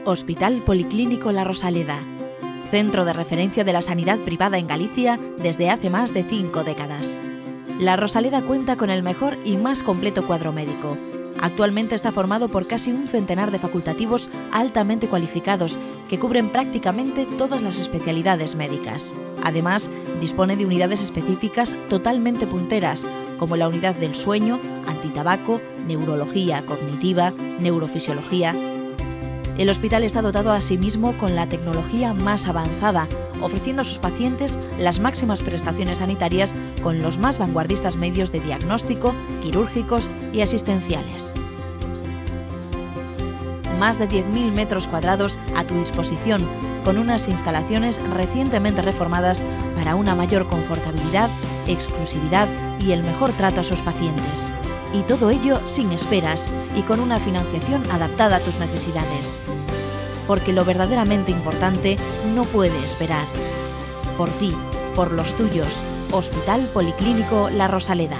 Hospital Policlínico La Rosaleda, centro de referencia de la sanidad privada en Galicia desde hace más de 5 décadas. La Rosaleda cuenta con el mejor y más completo cuadro médico. Actualmente está formado por casi un centenar de facultativos altamente cualificados que cubren prácticamente todas las especialidades médicas. Además, dispone de unidades específicas totalmente punteras, como la unidad del sueño, antitabaco, neurología cognitiva, neurofisiología. El hospital está dotado asimismo con la tecnología más avanzada, ofreciendo a sus pacientes las máximas prestaciones sanitarias con los más vanguardistas medios de diagnóstico, quirúrgicos y asistenciales. Más de 10.000 metros cuadrados a tu disposición, con unas instalaciones recientemente reformadas para una mayor confortabilidad, exclusividad y el mejor trato a sus pacientes. Y todo ello sin esperas y con una financiación adaptada a tus necesidades. Porque lo verdaderamente importante no puede esperar. Por ti, por los tuyos. Hospital Policlínico La Rosaleda.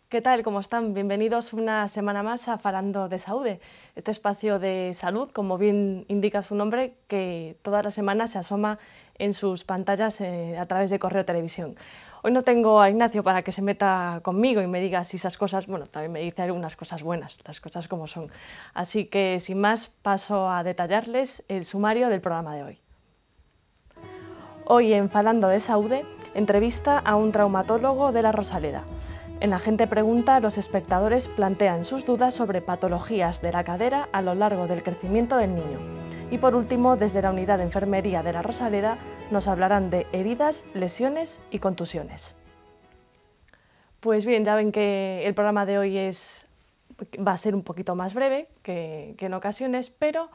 ¿Qué tal? ¿Cómo están? Bienvenidos una semana más a Falando de Saúde, este espacio de salud, como bien indica su nombre, que todas las semanas se asoma en sus pantallas a través de Correo Televisión. Hoy no tengo a Ignacio para que se meta conmigo y me diga si esas cosas, bueno, también me dice algunas cosas buenas, las cosas como son. Así que, sin más, paso a detallarles el sumario del programa de hoy. Hoy en Falando de Saúde, entrevista a un traumatólogo de La Rosaleda. En La Gente Pregunta, los espectadores plantean sus dudas sobre patologías de la cadera a lo largo del crecimiento del niño. Y por último, desde la unidad de enfermería de La Rosaleda, nos hablarán de heridas, lesiones y contusiones. Pues bien, ya ven que el programa de hoy va a ser un poquito más breve que en ocasiones, pero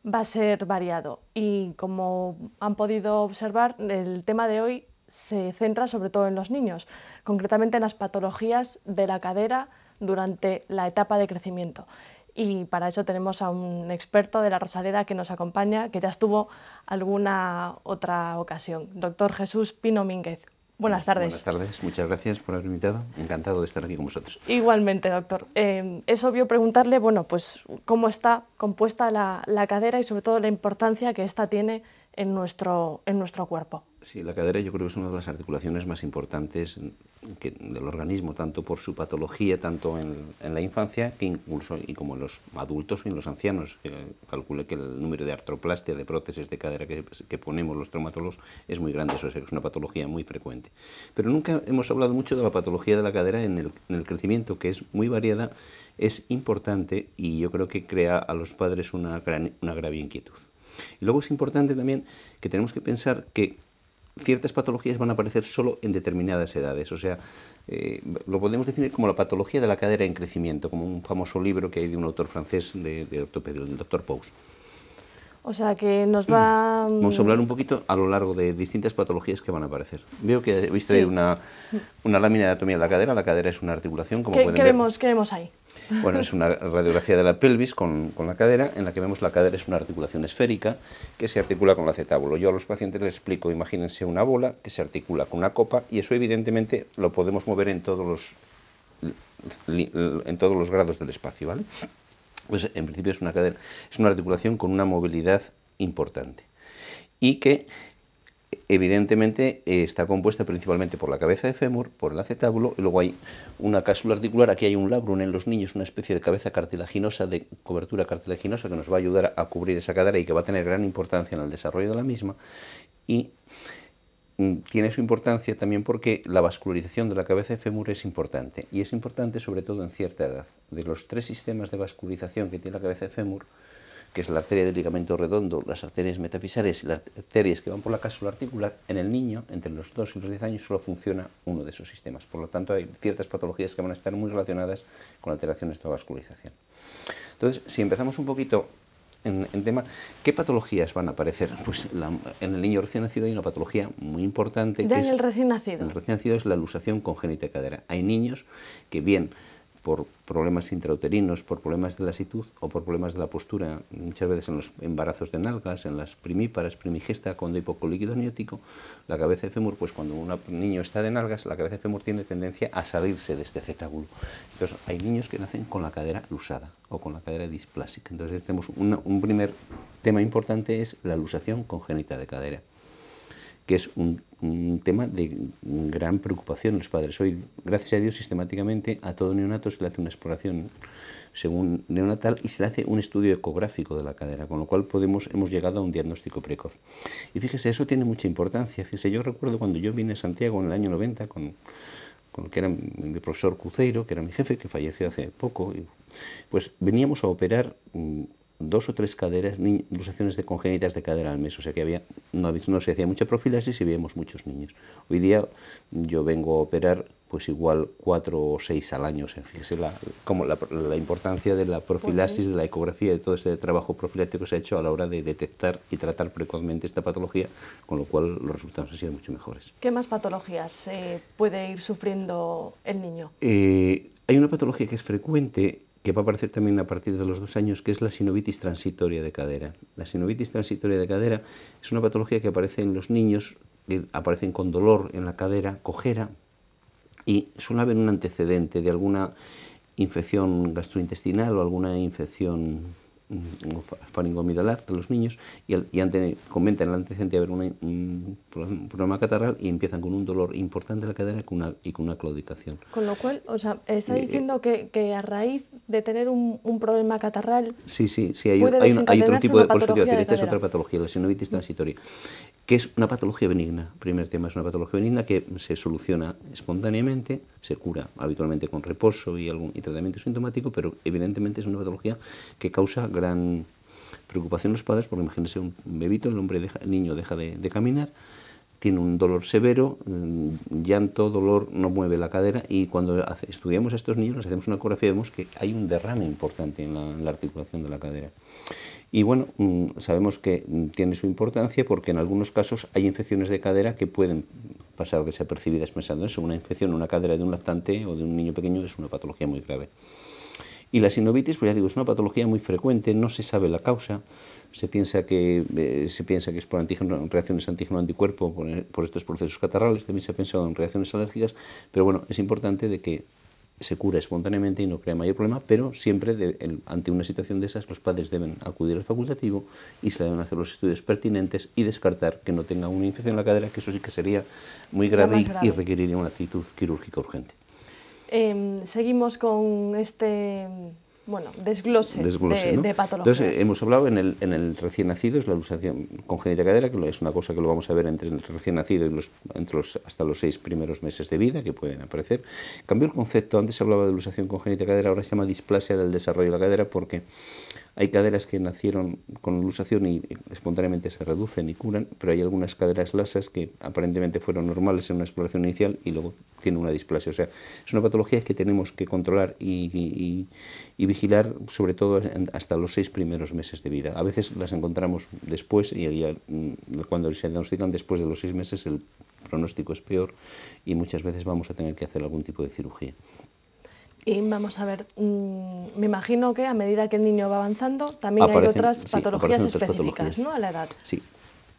va a ser variado. Y como han podido observar, el tema de hoy se centra sobre todo en los niños, concretamente en las patologías de la cadera durante la etapa de crecimiento. Y para eso tenemos a un experto de La Rosaleda que nos acompaña, que ya estuvo alguna otra ocasión, doctor Jesús Pino Mínguez. Buenas tardes. Buenas tardes, muchas gracias por haberme invitado, encantado de estar aquí con vosotros. Igualmente, doctor. Es obvio preguntarle, bueno, pues cómo está compuesta la cadera y sobre todo la importancia que esta tiene en nuestro cuerpo. Sí, la cadera yo creo que es una de las articulaciones más importantes del organismo, tanto por su patología, tanto en la infancia que incluso y como en los adultos y en los ancianos. Calcule que el número de artroplastias, de prótesis de cadera que ponemos los traumatólogos es muy grande, eso es una patología muy frecuente. Pero nunca hemos hablado mucho de la patología de la cadera en el crecimiento, que es muy variada, es importante y yo creo que crea a los padres una grave inquietud. Y luego es importante también que tenemos que pensar que ciertas patologías van a aparecer solo en determinadas edades, o sea, lo podemos definir como la patología de la cadera en crecimiento, como un famoso libro que hay de un autor francés de ortopedia, el doctor Pous. O sea que nos va... Vamos a hablar un poquito a lo largo de distintas patologías que van a aparecer. Veo que habéis traído una lámina de anatomía de la cadera es una articulación, como pueden ver. ¿Qué vemos ahí? Bueno, es una radiografía de la pelvis con la cadera, en la que vemos la cadera es una articulación esférica que se articula con el acetábulo. Yo a los pacientes les explico, imagínense una bola que se articula con una copa y eso evidentemente lo podemos mover en todos los grados del espacio, ¿vale? Pues en principio es una articulación con una movilidad importante y que evidentemente está compuesta principalmente por la cabeza de fémur, por el acetábulo, y luego hay una cápsula articular, aquí hay un labrum en los niños, una especie de cabeza cartilaginosa, de cobertura cartilaginosa que nos va a ayudar a cubrir esa cadera y que va a tener gran importancia en el desarrollo de la misma, y tiene su importancia también porque la vascularización de la cabeza de fémur es importante, y es importante sobre todo en cierta edad. De los 3 sistemas de vascularización que tiene la cabeza de fémur, que es la arteria del ligamento redondo, las arterias metafisales y las arterias que van por la cápsula articular, en el niño, entre los 2 y los 10 años, solo funciona uno de esos sistemas. Por lo tanto, hay ciertas patologías que van a estar muy relacionadas con alteraciones de la vascularización. Entonces, si empezamos un poquito en tema, ¿qué patologías van a aparecer? Pues en el niño recién nacido hay una patología muy importante. ¿Ya en el recién nacido? En el recién nacido es la luxación congénita de cadera. Hay niños que bien por problemas intrauterinos, por problemas de lasitud o por problemas de la postura, muchas veces en los embarazos de nalgas, en las primíparas, primigesta, cuando hay poco líquido amniótico, la cabeza de fémur, pues cuando un niño está de nalgas, la cabeza de fémur tiene tendencia a salirse de este acetábulo. Entonces hay niños que nacen con la cadera lusada o con la cadera displásica. Entonces tenemos un primer tema importante, es la luxación congénita de cadera, que es un tema de gran preocupación en los padres. Hoy, gracias a Dios, sistemáticamente a todo neonato se le hace una exploración según neonatal y se le hace un estudio ecográfico de la cadera, con lo cual hemos llegado a un diagnóstico precoz. Y fíjese, eso tiene mucha importancia. Fíjese, yo recuerdo cuando yo vine a Santiago en el año 90 con el que era mi profesor Cuceiro, que era mi jefe, que falleció hace poco, pues veníamos a operar 2 o 3 caderas, luxaciones de congénitas de cadera al mes, o sea que no se hacía mucha profilaxis y veíamos muchos niños. Hoy día yo vengo a operar pues igual 4 o 6 al año, o sea, fíjese la importancia de la profilaxis, de la ecografía, de todo ese trabajo profiláctico que se ha hecho a la hora de detectar y tratar precozmente esta patología, con lo cual los resultados han sido mucho mejores. ¿Qué más patologías puede ir sufriendo el niño? Hay una patología que es frecuente, que va a aparecer también a partir de los 2 años, que es la sinovitis transitoria de cadera. La sinovitis transitoria de cadera es una patología que aparece en los niños, que aparecen con dolor en la cadera, cojera, y suele haber un antecedente de alguna infección gastrointestinal o alguna infección faringoamidalar de los niños y comentan el antecedente de haber un problema catarral y empiezan con un dolor importante en la cadera y con una claudicación. Con lo cual, o sea, está diciendo que a raíz de tener un problema catarral sí, hay otro tipo de patología. Esta es otra patología, la sinovitis transitoria, que es una patología benigna. El primer tema es una patología benigna que se soluciona espontáneamente, se cura habitualmente con reposo y tratamiento sintomático, pero evidentemente es una patología que causa gran preocupación en los padres, porque imagínense un bebito, el niño deja de caminar, tiene un dolor severo, llanto, dolor, no mueve la cadera, y cuando estudiamos a estos niños, les hacemos una ecografía y vemos que hay un derrame importante en la articulación de la cadera. Y bueno, sabemos que tiene su importancia porque en algunos casos hay infecciones de cadera que pueden pasar desapercibidas pensando eso. Una infección en una cadera de un lactante o de un niño pequeño es una patología muy grave. Y la sinovitis, pues ya digo, es una patología muy frecuente, no se sabe la causa, se piensa que es por reacciones antígeno-anticuerpo, por estos procesos catarrales, también se ha pensado en reacciones alérgicas, pero bueno, es importante de que se cura espontáneamente y no crea mayor problema, pero siempre ante una situación de esas los padres deben acudir al facultativo y se deben hacer los estudios pertinentes y descartar que no tenga una infección en la cadera, que eso sí que sería muy grave y requeriría una actitud quirúrgica urgente. Seguimos con este desglose ¿no? de patologías. Entonces, hemos hablado en el recién nacido, es la luxación congénita de cadera, que es una cosa que lo vamos a ver entre el recién nacido y hasta los 6 primeros meses de vida, que pueden aparecer. Cambió el concepto, antes se hablaba de luxación congénita de cadera, ahora se llama displasia del desarrollo de la cadera, porque hay caderas que nacieron con luxación y espontáneamente se reducen y curan, pero hay algunas caderas lasas que aparentemente fueron normales en una exploración inicial y luego tienen una displasia. O sea, es una patología que tenemos que controlar y vigilar, sobre todo hasta los 6 primeros meses de vida. A veces las encontramos después y cuando se diagnostican después de los 6 meses el pronóstico es peor y muchas veces vamos a tener que hacer algún tipo de cirugía. Y vamos a ver, me imagino que a medida que el niño va avanzando también hay otras patologías específicas, ¿no?, a la edad. Sí.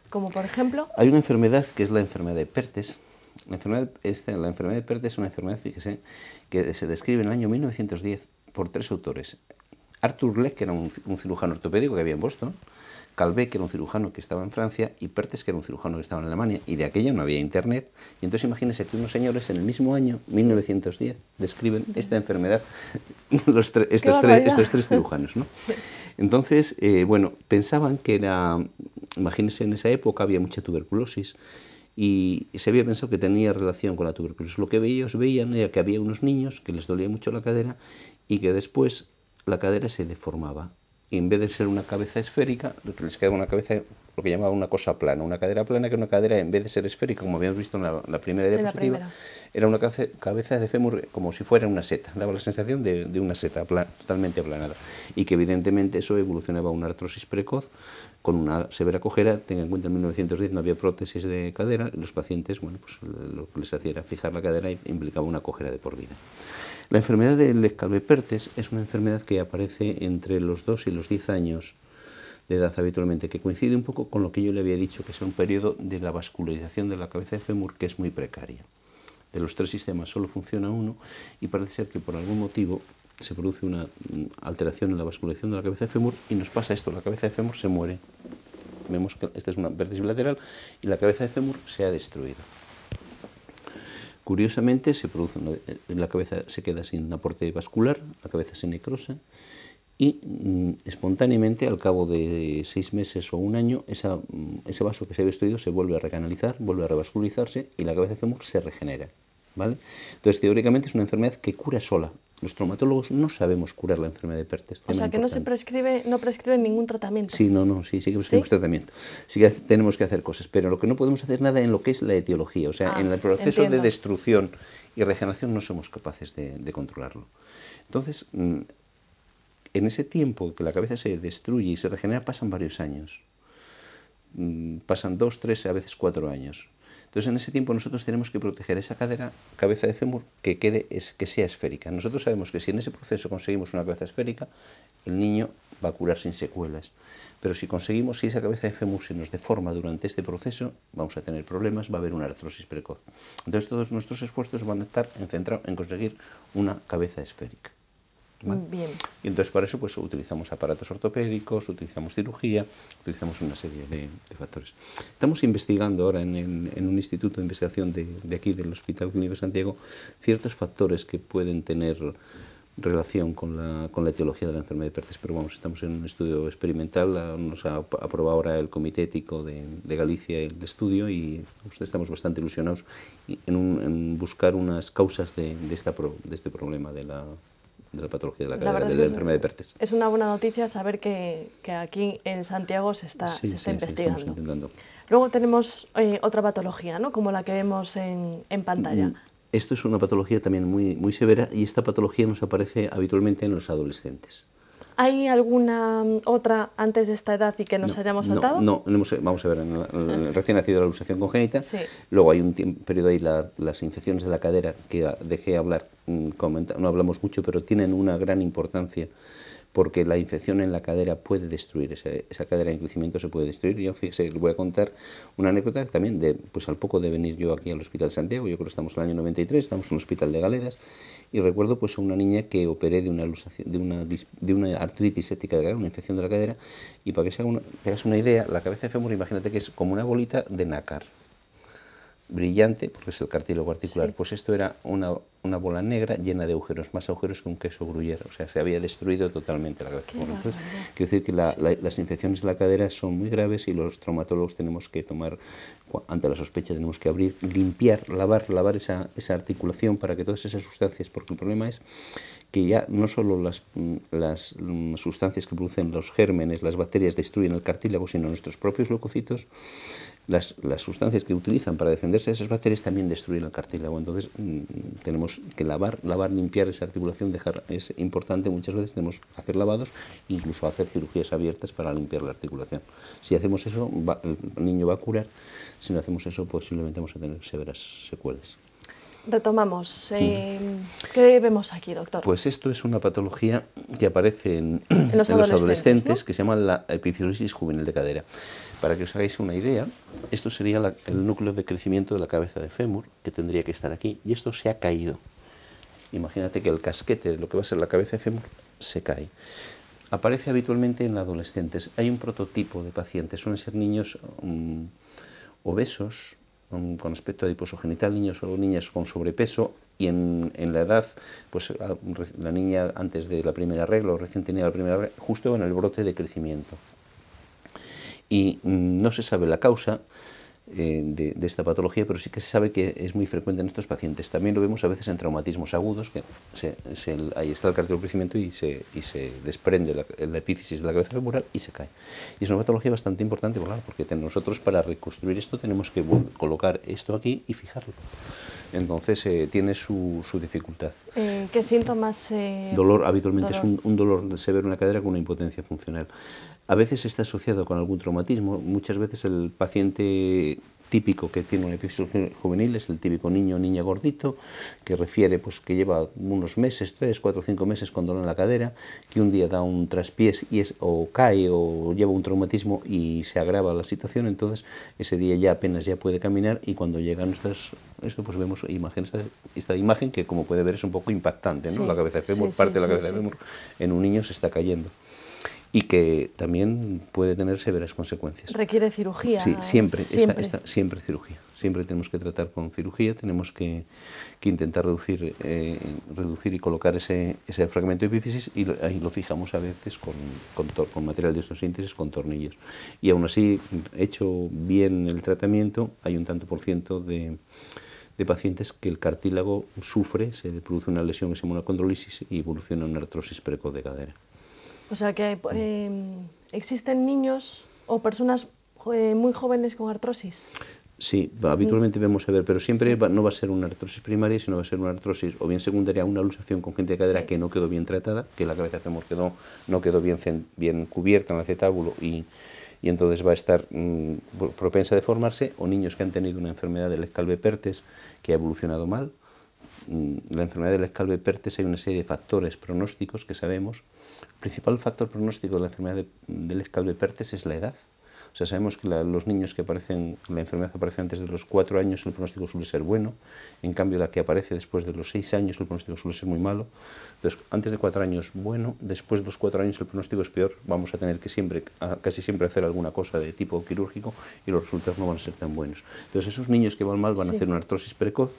Como por ejemplo... Hay una enfermedad que es la enfermedad de Perthes. La enfermedad de Perthes es una enfermedad, fíjese, que se describe en el año 1910 por 3 autores. Arthur Leck, que era un cirujano ortopédico que había en Boston, Calvé, que era un cirujano que estaba en Francia, y Perthes, que era un cirujano que estaba en Alemania, y de aquello no había internet. Y entonces imagínense que unos señores en el mismo año, 1910, describen esta enfermedad, estos 3 cirujanos, ¿no? Entonces, pensaban que imagínense, en esa época había mucha tuberculosis, y se había pensado que tenía relación con la tuberculosis. Lo que ellos veían era que había unos niños que les dolía mucho la cadera, y que después la cadera se deformaba. Y en vez de ser una cabeza esférica, lo que les quedaba una cabeza lo que llamaba una cosa plana, una cadera plana, que una cadera, en vez de ser esférica, como habíamos visto en la primera diapositiva, era una cabeza de fémur como si fuera una seta, daba la sensación de una seta totalmente aplanada, y que evidentemente eso evolucionaba a una artrosis precoz con una severa cojera. Tengan en cuenta, en 1910 no había prótesis de cadera, y los pacientes, bueno, pues lo que les hacía era fijar la cadera y implicaba una cojera de por vida. La enfermedad de Legg-Calvé-Perthes es una enfermedad que aparece entre los 2 y los 10 años de edad habitualmente, que coincide un poco con lo que yo le había dicho, que es un periodo de la vascularización de la cabeza de fémur que es muy precaria. De los 3 sistemas solo funciona uno, y parece ser que por algún motivo se produce una alteración en la vascularización de la cabeza de fémur y nos pasa esto: la cabeza de fémur se muere. Vemos que esta es una vértice bilateral y la cabeza de fémur se ha destruido. Curiosamente, la cabeza se queda sin aporte vascular, la cabeza se necrosa, y espontáneamente, al cabo de 6 meses o un año, ese vaso que se ha destruido se vuelve a recanalizar, vuelve a revascularizarse y la cabeza de fémur se regenera, ¿vale? Entonces, teóricamente es una enfermedad que cura sola. Los traumatólogos no sabemos curar la enfermedad de Perthes. O sea, que no prescriben ningún tratamiento. Sí, sí que prescribimos tratamiento. Sí que tenemos que hacer cosas, pero lo que no podemos hacer nada en lo que es la etiología, o sea, en el proceso de destrucción y regeneración no somos capaces de controlarlo. Entonces, en ese tiempo que la cabeza se destruye y se regenera pasan varios años. Pasan 2, 3, a veces 4 años. Entonces, en ese tiempo nosotros tenemos que proteger esa cabeza de fémur que sea esférica. Nosotros sabemos que si en ese proceso conseguimos una cabeza esférica, el niño va a curar sin secuelas. Pero si esa cabeza de fémur se nos deforma durante este proceso, vamos a tener problemas, va a haber una artrosis precoz. Entonces, todos nuestros esfuerzos van a estar centrados en conseguir una cabeza esférica, ¿vale? Bien. Y entonces para eso pues utilizamos aparatos ortopédicos, utilizamos cirugía, utilizamos una serie de factores. Estamos investigando ahora en un instituto de investigación de aquí del Hospital Clínico de Santiago ciertos factores que pueden tener relación con la etiología de la enfermedad de Perthes, pero vamos, estamos en un estudio experimental, nos ha aprobado ahora el Comité Ético de Galicia el estudio, y estamos bastante ilusionados en buscar unas causas de este problema de la patología de la cadera, de la enfermedad de Perthes. Es una buena noticia saber que aquí en Santiago se está investigando. Luego tenemos otra patología, ¿no?, como la que vemos en pantalla. Esto es una patología también muy severa, y esta patología nos aparece habitualmente en los adolescentes. ¿Hay alguna otra antes de esta edad y que nos hayamos saltado? No, vamos a ver, en el recién nacido, la luxación congénita, luego hay un periodo ahí, las infecciones de la cadera, que dejé hablar, no hablamos mucho, pero tienen una gran importancia, porque la infección en la cadera puede destruir, esa cadera en crecimiento se puede destruir. Yo, fíjese, les voy a contar una anécdota también, pues al poco de venir yo aquí al Hospital Santiago, yo creo que estamos en el año 93, estamos en el Hospital de Galeras, y recuerdo pues a una niña que operé de una artritis séptica de cadera, una infección de la cadera, y para que te hagas una idea, la cabeza de fémur, imagínate que es como una bolita de nácar, brillante, porque es el cartílago articular. Pues esto era una bola negra llena de agujeros, más agujeros que un queso gruyère, o sea, se había destruido totalmente la cabeza. Entonces, quiero decir que las infecciones de la cadera son muy graves, y los traumatólogos tenemos que tomar, ante la sospecha, tenemos que abrir, limpiar, lavar esa articulación para que todas esas sustancias, porque el problema es que ya no solo las sustancias que producen los gérmenes, las bacterias, destruyen el cartílago, sino nuestros propios leucocitos, las sustancias que utilizan para defenderse de esas bacterias también destruyen el cartílago. Entonces tenemos que lavar, limpiar esa articulación, es importante. Muchas veces tenemos que hacer lavados, incluso hacer cirugías abiertas para limpiar la articulación. Si hacemos eso, el niño va a curar. Si no hacemos eso, posiblemente vamos a tener severas secuelas. Retomamos. ¿Qué vemos aquí, doctor? Pues esto es una patología que aparece en los adolescentes, ¿no?, que se llama la epifisiolisis juvenil de cadera. Para que os hagáis una idea, esto sería el núcleo de crecimiento de la cabeza de fémur, que tendría que estar aquí, y esto se ha caído. Imagínate que el casquete de lo que va a ser la cabeza de fémur se cae. Aparece habitualmente en adolescentes. Hay un prototipo de pacientes, suelen ser niños obesos, con aspecto adiposogenital, niños o niñas con sobrepeso, y en la edad, pues la niña antes de la primera regla, o recién tenía la primera regla, justo en el brote de crecimiento. Y no se sabe la causa. de esta patología, pero sí que se sabe que es muy frecuente en estos pacientes. También lo vemos a veces en traumatismos agudos, que ahí está el cartilocrecimiento y se desprende la epífisis de la cabeza femoral y se cae. Y es una patología bastante importante, claro, porque nosotros para reconstruir esto tenemos que colocar esto aquí y fijarlo. Entonces tiene su dificultad. ¿Qué síntomas? Dolor, habitualmente es un dolor severo en la cadera con una impotencia funcional. A veces está asociado con algún traumatismo. Muchas veces el paciente típico que tiene una epífisis juvenil es el típico niño o niña gordito, que refiere pues, que lleva unos meses, 3, 4, 5 meses con dolor en la cadera, que un día da un traspiés o cae o lleva un traumatismo y se agrava la situación, entonces ese día ya apenas ya puede caminar, y cuando llegan esto pues vemos esta imagen que, como puede ver, es un poco impactante, ¿no? Sí, la cabeza de fémur, parte de la cabeza de fémur en un niño se está cayendo, y que también puede tener severas consecuencias. ¿Requiere cirugía? Sí, siempre cirugía. Siempre tenemos que tratar con cirugía, tenemos que intentar reducir y colocar ese fragmento de epífisis, y ahí lo fijamos a veces con material de osteosíntesis, con tornillos. Y aún así, hecho bien el tratamiento, hay un tanto por ciento de pacientes que el cartílago sufre, se produce una lesión que se llama una condrolisis y evoluciona en una artrosis precoz de cadera. O sea que existen niños o personas muy jóvenes con artrosis. Sí, habitualmente vemos a ver, pero siempre no va a ser una artrosis primaria, sino va a ser una artrosis o bien secundaria, una luxación congénita de cadera que no quedó bien tratada, que la cabeza de fémur no quedó bien cubierta en el acetábulo, y entonces va a estar propensa a deformarse, o niños que han tenido una enfermedad del Legg-Calvé-Perthes que ha evolucionado mal. La enfermedad del Legg-Calvé-Perthes, hay una serie de factores pronósticos que sabemos. El principal factor pronóstico de la enfermedad del Legg-Calvé-Perthes es la edad. O sea, sabemos que los niños que la enfermedad que aparece antes de los 4 años, el pronóstico suele ser bueno. En cambio, la que aparece después de los 6 años, el pronóstico suele ser muy malo. Entonces, antes de 4 años, bueno. Después de los 4 años, el pronóstico es peor. Vamos a tener que casi siempre hacer alguna cosa de tipo quirúrgico, y los resultados no van a ser tan buenos. Entonces, esos niños que van mal van a hacer una artrosis precoz,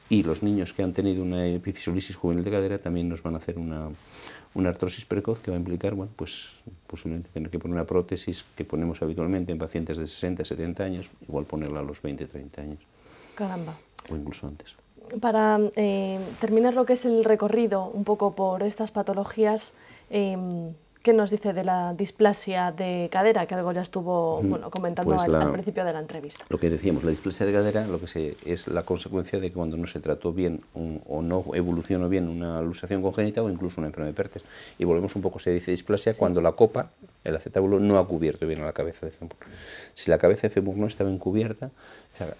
y los niños que han tenido una epifisiolisis juvenil de cadera también nos van a hacer una artrosis precoz, que va a implicar, bueno, pues posiblemente tener que poner una prótesis que ponemos habitualmente en pacientes de 60, 70 años, igual ponerla a los 20, 30 años. Caramba. O incluso antes. Para terminar lo que es el recorrido un poco por estas patologías, ¿qué nos dice de la displasia de cadera, que algo ya estuvo comentando pues al principio de la entrevista? Lo que decíamos, la displasia de cadera es la consecuencia de que cuando no se trató bien o no evolucionó bien una luxación congénita o incluso una enfermedad de Perthes. Y volvemos un poco, se dice displasia cuando la copa, el acetábulo, no ha cubierto bien a la cabeza de fémur. Si la cabeza de fémur no está bien cubierta,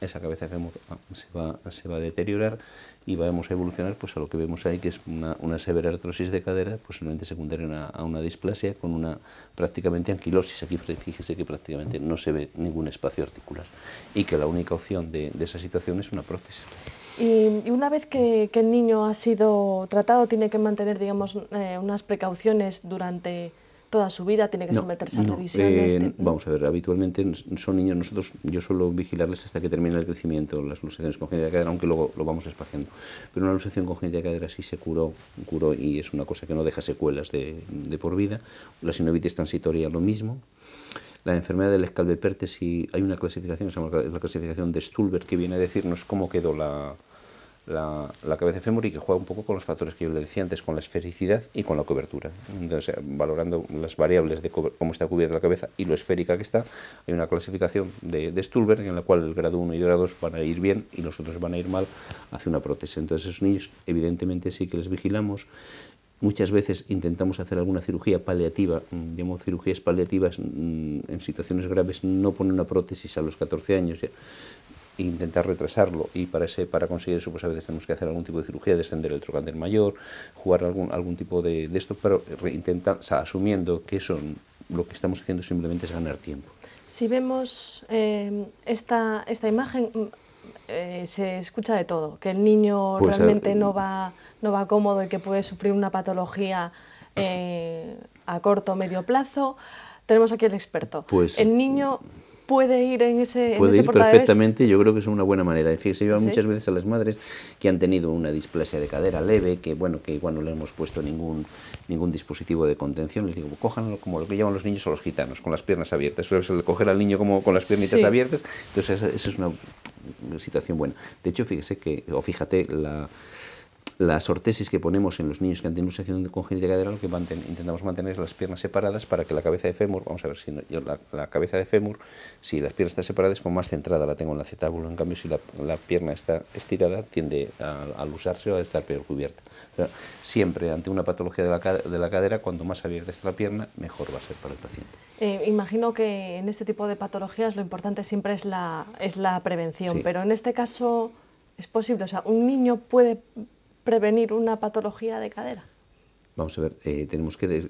esa cabeza de fémur se va a deteriorar, y vamos a evolucionar pues a lo que vemos ahí, que es una severa artrosis de cadera, posiblemente secundaria a una displasia con una prácticamente anquilosis. Aquí fíjese que prácticamente no se ve ningún espacio articular, y que la única opción de esa situación es una prótesis. Y una vez que el niño ha sido tratado, tiene que mantener, digamos, unas precauciones durante toda su vida, tiene que someterse a revisiones. Vamos a ver, habitualmente son niños, yo suelo vigilarles hasta que termine el crecimiento, las luxaciones congénitas de cadera, aunque luego lo vamos espaciando. Pero una luxación congénita de cadera sí se curó, y es una cosa que no deja secuelas de por vida. La sinovitis transitoria, lo mismo. La enfermedad del Legg-Calvé-Perthes, hay una clasificación, se llama la clasificación de Stulberg, que viene a decirnos cómo quedó la cabeza de fémur, y que juega un poco con los factores que yo le decía antes, con la esfericidad y con la cobertura. Entonces, valorando las variables de cómo está cubierta la cabeza y lo esférica que está, hay una clasificación de Stulberg en la cual el grado 1 y grado 2 van a ir bien y los otros van a ir mal hacia una prótesis. Entonces, esos niños, evidentemente, sí que les vigilamos. Muchas veces intentamos hacer alguna cirugía paliativa, llamo cirugías paliativas en situaciones graves, no poner una prótesis a los 14 años, intentar retrasarlo, y para conseguir eso pues a veces tenemos que hacer algún tipo de cirugía, descender el trocánter mayor, jugar algún tipo de esto, pero asumiendo que eso, lo que estamos haciendo simplemente es ganar tiempo. Si vemos esta imagen, se escucha de todo, que el niño pues realmente no va cómodo y que puede sufrir una patología a corto o medio plazo. Tenemos aquí el experto. Pues, el niño puede ir en ese Puede ir portabebés? perfectamente, yo creo que es una buena manera. Fíjese, se lleva ¿Sí? muchas veces a las madres que han tenido una displasia de cadera leve, que bueno, que igual no le hemos puesto ningún dispositivo de contención. Les digo, cójanlo como lo que llevan los niños o los gitanos, con las piernas abiertas. Suele coger al niño como con las piernitas Sí. abiertas. Entonces esa es una situación buena. De hecho, fíjese que, o fíjate, las ortesis que ponemos en los niños que han tenido luxación congénita de cadera, lo que intentamos mantener es las piernas separadas para que la cabeza de fémur, vamos a ver, si yo la cabeza de fémur, si las piernas están separadas, es como más centrada la tengo en el acetábulo. En cambio, si la pierna está estirada, tiende al usarse o a estar peor cubierta. O sea, siempre ante una patología de la cadera, cuanto más abierta está la pierna, mejor va a ser para el paciente. Imagino que en este tipo de patologías lo importante siempre es la prevención, Sí. pero en este caso es posible, o sea, ¿un niño puede prevenir una patología de cadera? Vamos a ver, tenemos que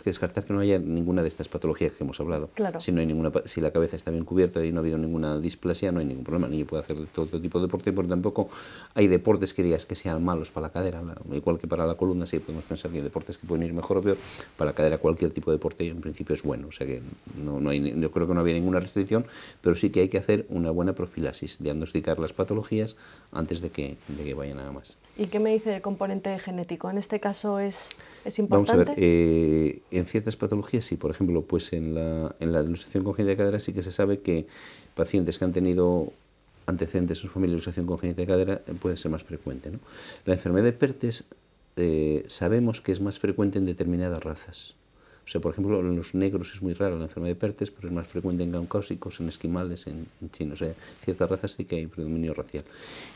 descartar que no haya ninguna de estas patologías que hemos hablado. Claro. Si la cabeza está bien cubierta y no ha habido ninguna displasia, no hay ningún problema. El niño puede hacer todo tipo de deporte, pero tampoco hay deportes que digas que sean malos para la cadera. Igual que para la columna, sí podemos pensar que hay deportes que pueden ir mejor o peor. Para la cadera, cualquier tipo de deporte en principio es bueno. O sea que yo creo que no había ninguna restricción, pero sí que hay que hacer una buena profilaxis, diagnosticar las patologías antes de que vaya nada más. ¿Y qué me dice del componente genético? ¿En este caso es importante? Vamos a ver, en ciertas patologías sí, por ejemplo, pues en la luxación congénita de cadera sí que se sabe que pacientes que han tenido antecedentes en su familia de luxación congénita de cadera puede ser más frecuente, ¿no? La enfermedad de Perthes sabemos que es más frecuente en determinadas razas. O sea, por ejemplo, en los negros es muy raro la enfermedad de Perthes, pero es más frecuente en caucásicos, en esquimales, en chinos. O sea, ciertas razas sí que hay predominio racial.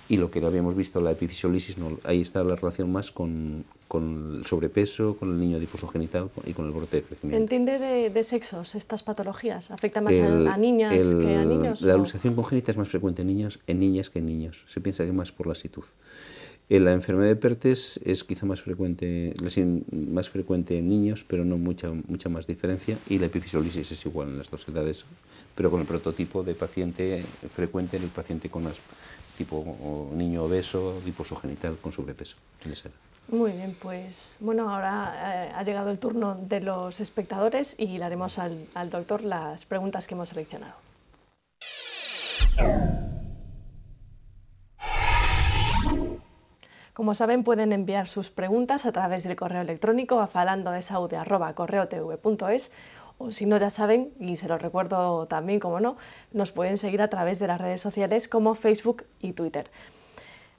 Y lo que habíamos visto, la epifisiolisis, no, ahí está la relación más con el sobrepeso, con el niño adiposo genital y con el brote de crecimiento. ¿Entiende de sexos estas patologías? ¿Afecta más a niñas que a niños? La luxación congénita es más frecuente en niñas que en niños. Se piensa que más por la lasitud. La enfermedad de Perthes es quizá más frecuente en niños, pero no mucha más diferencia, y la epifisiolisis es igual en las dos edades, pero con el prototipo de paciente frecuente en el paciente con tipo niño obeso, adiposo genital con sobrepeso. Muy bien, pues bueno, ahora ha llegado el turno de los espectadores y le haremos al doctor las preguntas que hemos seleccionado. Como saben, pueden enviar sus preguntas a través del correo electrónico a falandodesaude@correotv.es, o si no, ya saben, y se lo recuerdo también, como no, nos pueden seguir a través de las redes sociales como Facebook y Twitter.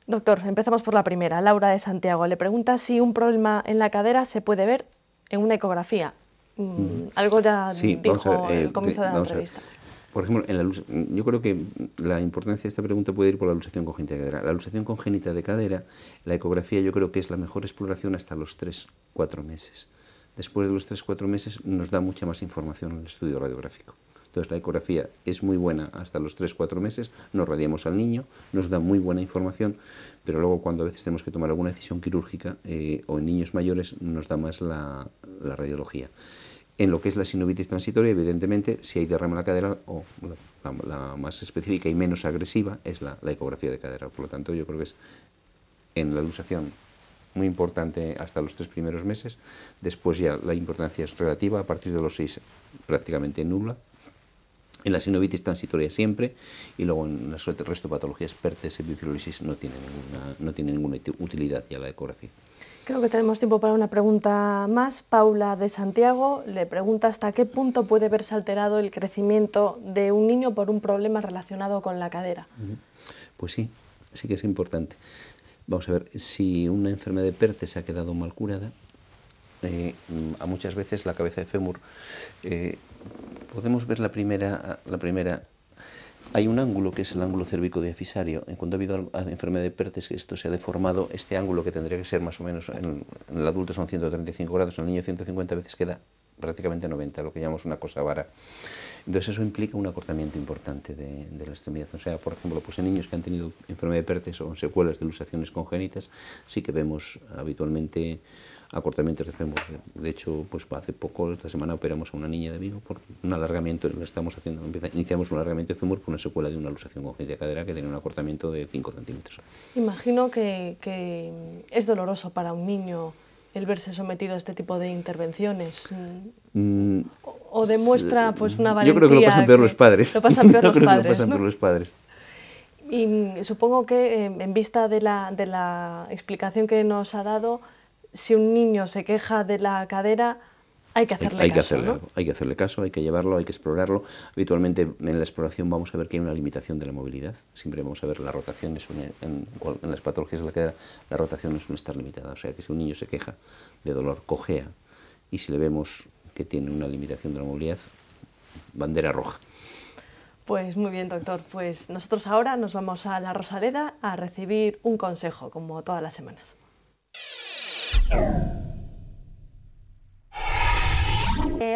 Doctor, empezamos por la primera. Laura de Santiago le pregunta si un problema en la cadera se puede ver en una ecografía. Algo ya dijo al comienzo de la entrevista. Por ejemplo, yo creo que la importancia de esta pregunta puede ir por la luxación congénita de cadera. La luxación congénita de cadera, la ecografía yo creo que es la mejor exploración hasta los 3-4 meses. Después de los 3-4 meses nos da mucha más información en el estudio radiográfico. Entonces la ecografía es muy buena hasta los 3-4 meses, nos radiamos al niño, nos da muy buena información, pero luego cuando a veces tenemos que tomar alguna decisión quirúrgica o en niños mayores nos da más la radiología. En lo que es la sinovitis transitoria, evidentemente, si hay derrame en la cadera, o la más específica y menos agresiva es la ecografía de cadera. Por lo tanto, yo creo que es en la luxación muy importante hasta los 3 primeros meses. Después ya la importancia es relativa, a partir de los 6 prácticamente nula. En la sinovitis transitoria siempre, y luego en el resto de patologías, Perthes, epifisiolisis, no tiene ninguna utilidad ya la ecografía. Creo que tenemos tiempo para una pregunta más. Paula de Santiago le pregunta hasta qué punto puede verse alterado el crecimiento de un niño por un problema relacionado con la cadera. Pues sí que es importante. Vamos a ver, si una enfermedad de Perthes ha quedado mal curada, a muchas veces la cabeza de fémur, podemos ver la primera. Hay un ángulo que es el ángulo cervicodiafisario. En cuanto ha habido enfermedad de Perthes, esto se ha deformado. Este ángulo, que tendría que ser más o menos, en el adulto son 135 grados, en el niño 150, veces queda prácticamente 90, lo que llamamos una cosa vara. Entonces eso implica un acortamiento importante de la extremidad. O sea, por ejemplo, pues en niños que han tenido enfermedad de Perthes o secuelas de luxaciones congénitas, sí que vemos habitualmente acortamientos de fémur. De hecho, pues hace poco, esta semana, operamos a una niña de Vigo por un alargamiento, iniciamos un alargamiento de fémur por una secuela de una luxación congénita de cadera que tenía un acortamiento de 5 centímetros. Imagino que es doloroso para un niño el verse sometido a este tipo de intervenciones? ¿O demuestra pues una valentía? Yo creo que lo pasan peor los padres. Lo pasan peor Yo los creo padres, que lo pasan ¿no? peor los padres. Y supongo que en vista de la explicación que nos ha dado, si un niño se queja de la cadera, hay que hacerle caso, ¿no? Hay que hacerle caso, hay que llevarlo, hay que explorarlo. Habitualmente en la exploración vamos a ver que hay una limitación de la movilidad. Siempre vamos a ver las rotaciones en las patologías de la cadera, la rotación no suele estar limitada. O sea que si un niño se queja de dolor, cojea, y si le vemos que tiene una limitación de la movilidad, bandera roja. Pues muy bien, doctor. Pues nosotros ahora nos vamos a la Rosaleda a recibir un consejo, como todas las semanas.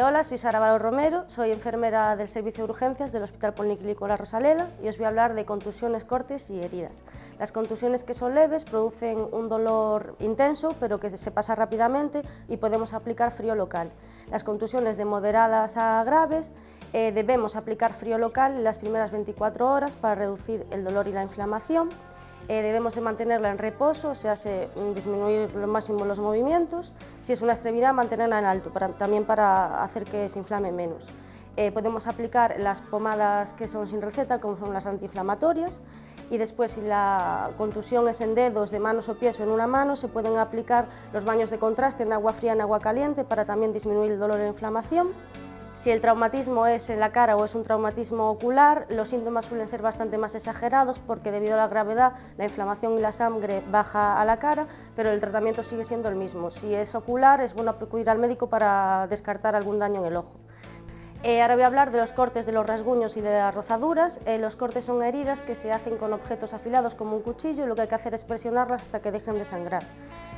Hola, soy Sara Valor Romero, soy enfermera del Servicio de Urgencias del Hospital Policlínico La Rosaleda y os voy a hablar de contusiones, cortes y heridas. Las contusiones, que son leves, producen un dolor intenso pero que se pasa rápidamente y podemos aplicar frío local. Las contusiones de moderadas a graves debemos aplicar frío local en las primeras 24 horas para reducir el dolor y la inflamación. Debemos de mantenerla en reposo, o sea, disminuir lo máximo los movimientos. Si es una extremidad, mantenerla en alto, también para hacer que se inflame menos. Podemos aplicar las pomadas que son sin receta, como son las antiinflamatorias, y después, si la contusión es en dedos, de manos o pies o en una mano, se pueden aplicar los baños de contraste en agua fría, en agua caliente, para también disminuir el dolor y la inflamación. Si el traumatismo es en la cara o es un traumatismo ocular, los síntomas suelen ser bastante más exagerados porque debido a la gravedad la inflamación y la sangre baja a la cara, pero el tratamiento sigue siendo el mismo. Si es ocular, es bueno acudir al médico para descartar algún daño en el ojo. Ahora voy a hablar de los cortes, de los rasguños y de las rozaduras. Los cortes son heridas que se hacen con objetos afilados como un cuchillo y lo que hay que hacer es presionarlas hasta que dejen de sangrar.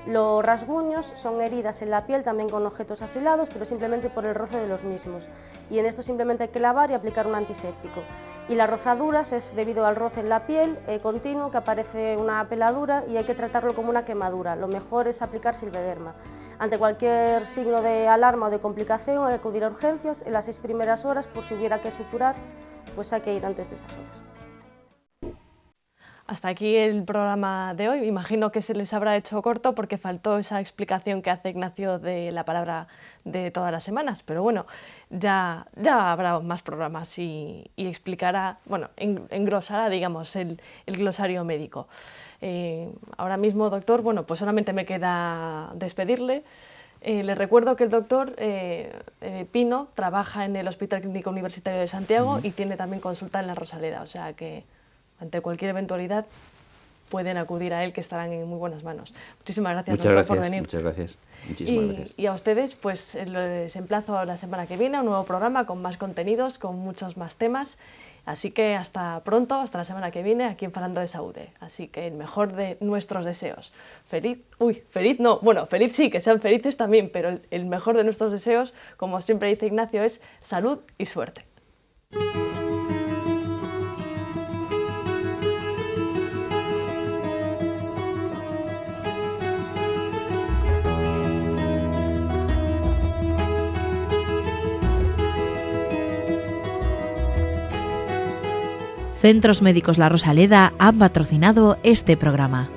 Los rasguños son heridas en la piel también con objetos afilados, pero simplemente por el roce de los mismos. Y en esto simplemente hay que lavar y aplicar un antiséptico. Y las rozaduras es debido al roce en la piel continuo, que aparece una peladura y hay que tratarlo como una quemadura. Lo mejor es aplicar Silvederma. Ante cualquier signo de alarma o de complicación hay que acudir a urgencias en las 6 primeras horas, por si hubiera que suturar, pues hay que ir antes de esas horas. Hasta aquí el programa de hoy. Imagino que se les habrá hecho corto porque faltó esa explicación que hace Ignacio de la palabra de todas las semanas, pero bueno, ya habrá más programas y explicará, bueno, engrosará, digamos, el glosario médico. Ahora mismo, doctor, bueno, pues solamente me queda despedirle. Le recuerdo que el doctor Pino trabaja en el Hospital Clínico Universitario de Santiago y tiene también consulta en La Rosaleda, o sea que ante cualquier eventualidad pueden acudir a él, que estarán en muy buenas manos. Muchísimas gracias, doctor, por venir. Muchas gracias. Muchísimas gracias. Y a ustedes, pues les emplazo la semana que viene a un nuevo programa con más contenidos, con muchos más temas. Así que hasta pronto, hasta la semana que viene, aquí en Falando de Saúde. Así que el mejor de nuestros deseos. Feliz sí, que sean felices también, pero el mejor de nuestros deseos, como siempre dice Ignacio, es salud y suerte. Centros Médicos La Rosaleda han patrocinado este programa.